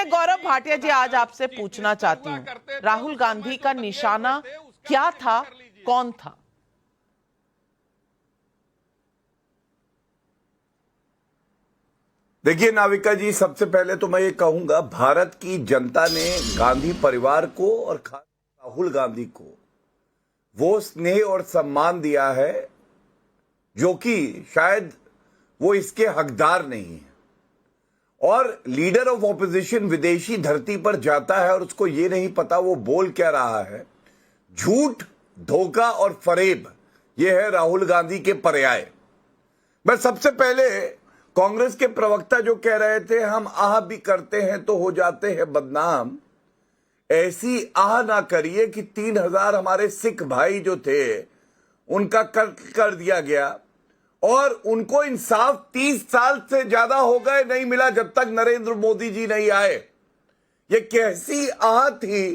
मैं गौरव भाटिया जी आज आपसे पूछना चाहती हूँ, राहुल गांधी का निशाना क्या था, कौन था? देखिए नाविका जी, सबसे पहले तो मैं ये कहूंगा, भारत की जनता ने गांधी परिवार को और खास राहुल गांधी को वो स्नेह और सम्मान दिया है जो कि शायद वो इसके हकदार नहीं है। और लीडर ऑफ ऑपोजिशन विदेशी धरती पर जाता है और उसको ये नहीं पता वो बोल क्या रहा है। झूठ, धोखा और फरेब, ये है राहुल गांधी के पर्याय। मैं सबसे पहले कांग्रेस के प्रवक्ता जो कह रहे थे हम आह भी करते हैं तो हो जाते हैं बदनाम, ऐसी आह ना करिए कि 3000 हमारे सिख भाई जो थे उनका कत्ल कर दिया गया और उनको इंसाफ 30 साल से ज्यादा हो गए नहीं मिला जब तक नरेंद्र मोदी जी नहीं आए। ये कैसी आह थी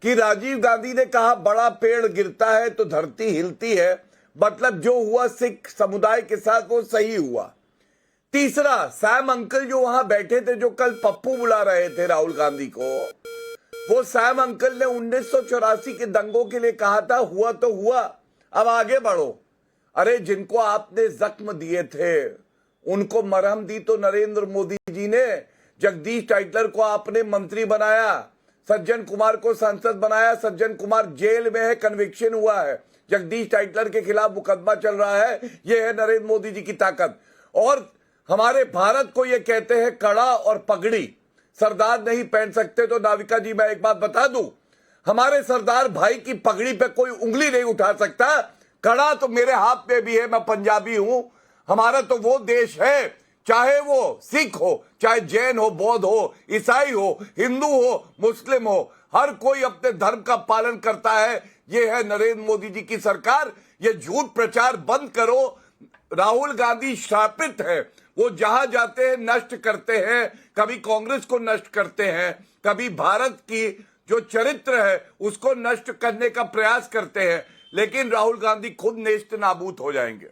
कि राजीव गांधी ने कहा बड़ा पेड़ गिरता है तो धरती हिलती है, मतलब जो हुआ सिख समुदाय के साथ वो सही हुआ। तीसरा, सैम अंकल जो वहां बैठे थे, जो कल पप्पू बुला रहे थे राहुल गांधी को, वो सैम अंकल ने 1984 के दंगों के लिए कहा था हुआ तो हुआ, अब आगे बढ़ो। अरे जिनको आपने जख्म दिए थे उनको मरहम दी तो नरेंद्र मोदी जी ने। जगदीश टाइटलर को आपने मंत्री बनाया, सज्जन कुमार को सांसद बनाया, सज्जन कुमार जेल में है, कन्विक्शन हुआ है, जगदीश टाइटलर के खिलाफ मुकदमा चल रहा है। यह है नरेंद्र मोदी जी की ताकत। और हमारे भारत को ये कहते हैं कड़ा और पगड़ी, सरदार नहीं पहन सकते। तो नाविका जी मैं एक बात बता दूं, हमारे सरदार भाई की पगड़ी पे कोई उंगली नहीं उठा सकता। कड़ा तो मेरे हाथ में भी है, मैं पंजाबी हूं। हमारा तो वो देश है, चाहे वो सिख हो, चाहे जैन हो, बौद्ध हो, ईसाई हो, हिंदू हो, मुस्लिम हो, हर कोई अपने धर्म का पालन करता है। ये है नरेंद्र मोदी जी की सरकार। ये झूठ प्रचार बंद करो। राहुल गांधी शापित है, वो जहां जाते हैं नष्ट करते हैं, कभी कांग्रेस को नष्ट करते हैं, कभी भारत की जो चरित्र है उसको नष्ट करने का प्रयास करते हैं, लेकिन राहुल गांधी खुद नेस्त नाबूद हो जाएंगे।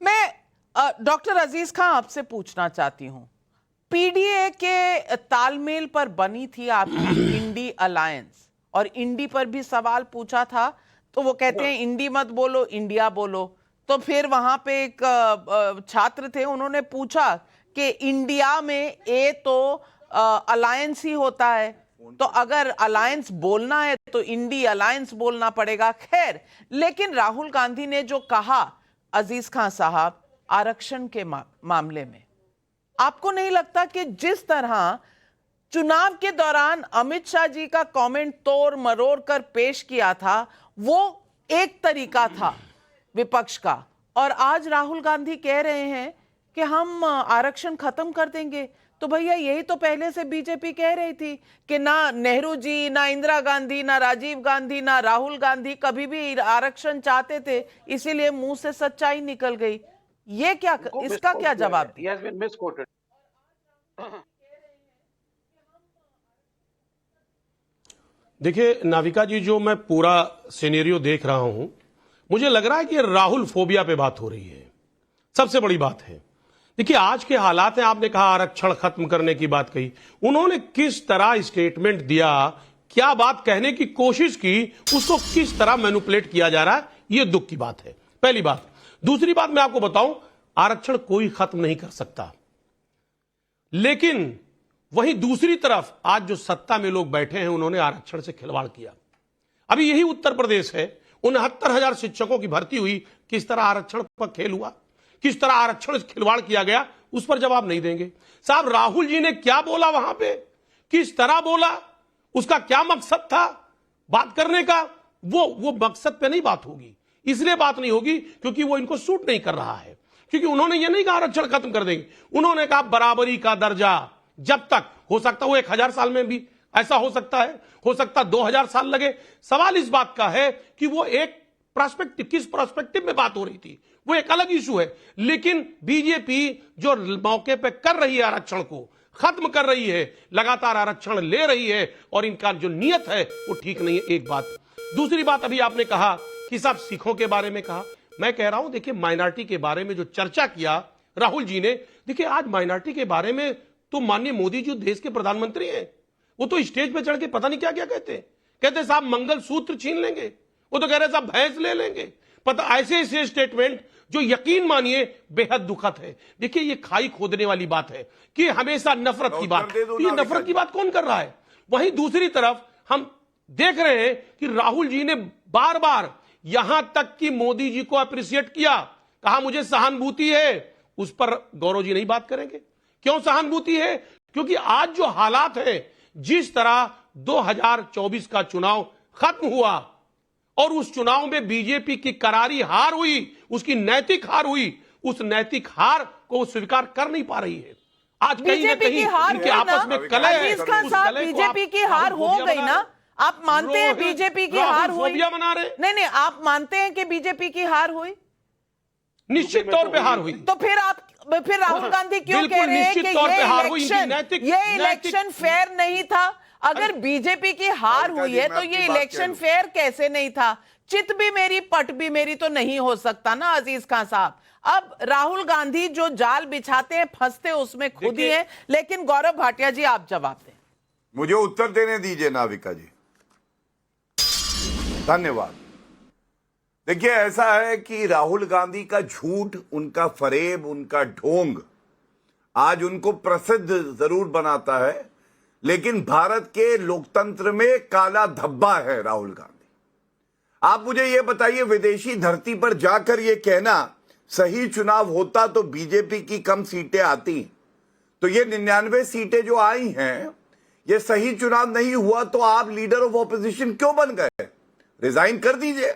मैं डॉक्टर अजीज खां आपसे पूछना चाहती हूं, पीडीए के तालमेल पर बनी थी आपकी इंडी अलायंस, और इंडी पर भी सवाल पूछा था तो वो कहते हैं इंडी मत बोलो, इंडिया बोलो। तो फिर वहां पे एक छात्र थे, उन्होंने पूछा कि इंडिया में ए तो अलायंस ही होता है, तो अगर अलायंस बोलना है तो इंडी अलायंस बोलना पड़ेगा। खैर, लेकिन राहुल गांधी ने जो कहा अजीज खां साहब आरक्षण के मामले में, आपको नहीं लगता कि जिस तरह चुनाव के दौरान अमित शाह जी का कमेंट तोड़ मरोड़ कर पेश किया था, वो एक तरीका था विपक्ष का, और आज राहुल गांधी कह रहे हैं कि हम आरक्षण खत्म कर देंगे? तो भैया यही तो पहले से बीजेपी कह रही थी कि ना नेहरू जी, ना इंदिरा गांधी, ना राजीव गांधी, ना राहुल गांधी कभी भी आरक्षण चाहते थे, इसीलिए मुंह से सच्चाई निकल गई। ये क्या, इसका क्या जवाब दिया? देखिए नाविका जी, जो मैं पूरा सिनेरियो देख रहा हूं, मुझे लग रहा है कि राहुल फोबिया पे बात हो रही है। सबसे बड़ी बात है, देखिए आज के हालात हैं, आपने कहा आरक्षण खत्म करने की बात कही, उन्होंने किस तरह स्टेटमेंट दिया, क्या बात कहने की कोशिश की, उसको किस तरह मैनिपुलेट किया जा रहा है, यह दुख की बात है, पहली बात। दूसरी बात मैं आपको बताऊं, आरक्षण कोई खत्म नहीं कर सकता, लेकिन वहीं दूसरी तरफ आज जो सत्ता में लोग बैठे हैं उन्होंने आरक्षण से खिलवाड़ किया। अभी यही उत्तर प्रदेश है, 69,000 शिक्षकों की भर्ती हुई, किस तरह आरक्षण पर खेल हुआ, किस तरह आरक्षण से खिलवाड़ किया गया, उस पर जवाब नहीं देंगे साहब। राहुल जी ने क्या बोला वहां पे, किस तरह बोला, उसका क्या मकसद था बात करने का, वो मकसद पे नहीं बात होगी। इसलिए बात नहीं होगी क्योंकि वो इनको सूट नहीं कर रहा है, क्योंकि उन्होंने ये नहीं कहा आरक्षण खत्म कर देंगे, उन्होंने कहा बराबरी का दर्जा जब तक हो सकता, वो 1000 साल में भी ऐसा हो सकता 2000 साल लगे। सवाल इस बात का है कि वो एक पर्सपेक्टिव, किस पर्सपेक्टिव में बात हो रही थी, वो एक अलग इशू है। लेकिन बीजेपी जो मौके पे कर रही है, आरक्षण को खत्म कर रही है, लगातार आरक्षण ले रही है, और इनका जो नियत है वो ठीक नहीं है, एक बात। दूसरी बात, अभी आपने कहा कि साहब सिखों के बारे में कहा, मैं कह रहा हूं देखिए माइनॉरिटी के बारे में जो चर्चा किया राहुल जी ने, देखिए आज माइनॉरिटी के बारे में तो माननीय मोदी जी देश के प्रधानमंत्री हैं, वो तो स्टेज पे चढ़ के पता नहीं क्या क्या कहते साहब मंगलसूत्र छीन लेंगे, वो तो कह रहे साहब भैंस ले लेंगे। पता ऐसे ऐसे स्टेटमेंट जो यकीन मानिए बेहद दुखद है। देखिए ये खाई खोदने वाली बात है कि हमेशा नफरत की बात, ये नफरत की बात कौन कर रहा है? वहीं दूसरी तरफ हम देख रहे हैं कि राहुल जी ने बार बार यहां तक कि मोदी जी को अप्रिशिएट किया, कहा मुझे सहानुभूति है। उस पर गौरव जी नहीं बात करेंगे। क्यों सहानुभूति है? क्योंकि आज जो हालात है, जिस तरह 2024 का चुनाव खत्म हुआ और उस चुनाव में बीजेपी की करारी हार हुई, उसकी नैतिक हार हुई, उस नैतिक हार को वो स्वीकार कर नहीं पा रही है। आज कहीं ना कहीं इनके आपस में कलह है। अजीज खान साहब, बीजेपी की हार हो गई ना? आप मानते हैं बीजेपी की हार हुई? बना रहे नहीं, आप मानते हैं कि बीजेपी की हार हुई? निश्चित तौर पे हार हुई। तो फिर राहुल गांधी क्यों कह रहे हैं कि ये इलेक्शन फेयर नहीं था? अगर बीजेपी की हार हुई है तो ये इलेक्शन फेयर कैसे नहीं था? चित भी मेरी पट भी मेरी तो नहीं हो सकता ना अजीज खान साहब। अब राहुल गांधी जो जाल बिछाते हैं फंसते उसमें खुद ही है। लेकिन गौरव भाटिया जी आप जवाब दें। मुझे उत्तर देने दीजिए नाविका जी, धन्यवाद। देखिए ऐसा है कि राहुल गांधी का झूठ, उनका फरेब, उनका ढोंग आज उनको प्रसिद्ध जरूर बनाता है, लेकिन भारत के लोकतंत्र में काला धब्बा है राहुल गांधी। आप मुझे यह बताइए, विदेशी धरती पर जाकर यह कहना सही चुनाव होता तो बीजेपी की कम सीटें आती, तो ये 99 सीटें जो आई हैं, ये सही चुनाव नहीं हुआ तो आप लीडर ऑफ ऑपोजिशन क्यों बन गए? रिजाइन कर दीजिए।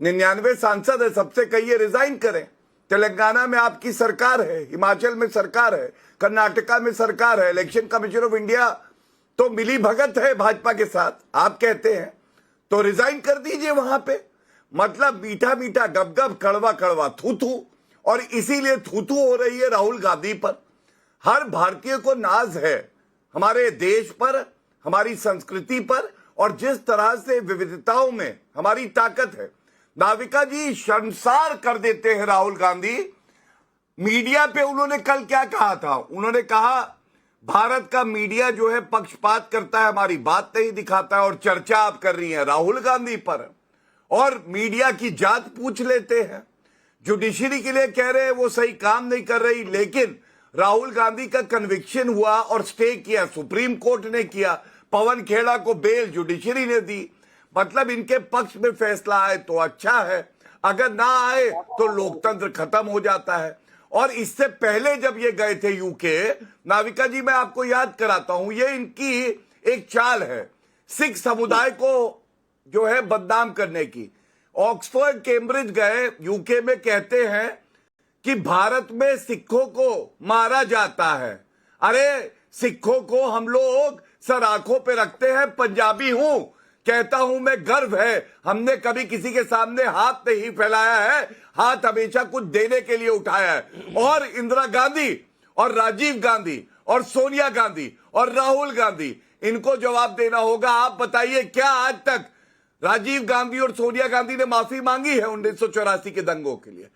99 सांसद है, सबसे कहिए रिजाइन करें। तेलंगाना में आपकी सरकार है, हिमाचल में सरकार है, कर्नाटका में सरकार है, इलेक्शन कमीशन ऑफ इंडिया तो मिली भगत है भाजपा के साथ, आप कहते हैं तो रिजाइन कर दीजिए वहां पे। मतलब मीठा मीठा गपगप, कड़वा कड़वा थू थू, और इसीलिए थू थू हो रही है राहुल गांधी पर। हर भारतीय को नाज है हमारे देश पर, हमारी संस्कृति पर, और जिस तरह से विविधताओं में हमारी ताकत है। नाविका जी शर्मसार कर देते हैं राहुल गांधी। मीडिया पे उन्होंने कल क्या कहा था? उन्होंने कहा भारत का मीडिया जो है पक्षपात करता है, हमारी बात नहीं दिखाता है, और चर्चा आप कर रही हैं राहुल गांधी पर, और मीडिया की जात पूछ लेते हैं। जुडिशरी के लिए कह रहे हैं वो सही काम नहीं कर रही, लेकिन राहुल गांधी का कन्विक्शन हुआ और स्टे किया, सुप्रीम कोर्ट ने किया, पवन खेड़ा को बेल जुडिशरी ने दी। मतलब इनके पक्ष में फैसला आए तो अच्छा है, अगर ना आए तो लोकतंत्र खत्म हो जाता है। और इससे पहले जब ये गए थे यूके, नाविका जी मैं आपको याद कराता हूं, ये इनकी एक चाल है सिख समुदाय को जो है बदनाम करने की। ऑक्सफोर्ड कैम्ब्रिज गए, यूके में कहते हैं कि भारत में सिखों को मारा जाता है। अरे सिखों को हम लोग सर आंखों पे रखते हैं। पंजाबी हूं, कहता हूं मैं, गर्व है, हमने कभी किसी के सामने हाथ नहीं फैलाया है, हाथ हमेशा कुछ देने के लिए उठाया है। और इंदिरा गांधी और राजीव गांधी और सोनिया गांधी और राहुल गांधी, इनको जवाब देना होगा। आप बताइए क्या आज तक राजीव गांधी और सोनिया गांधी ने माफी मांगी है 1984 के दंगों के लिए?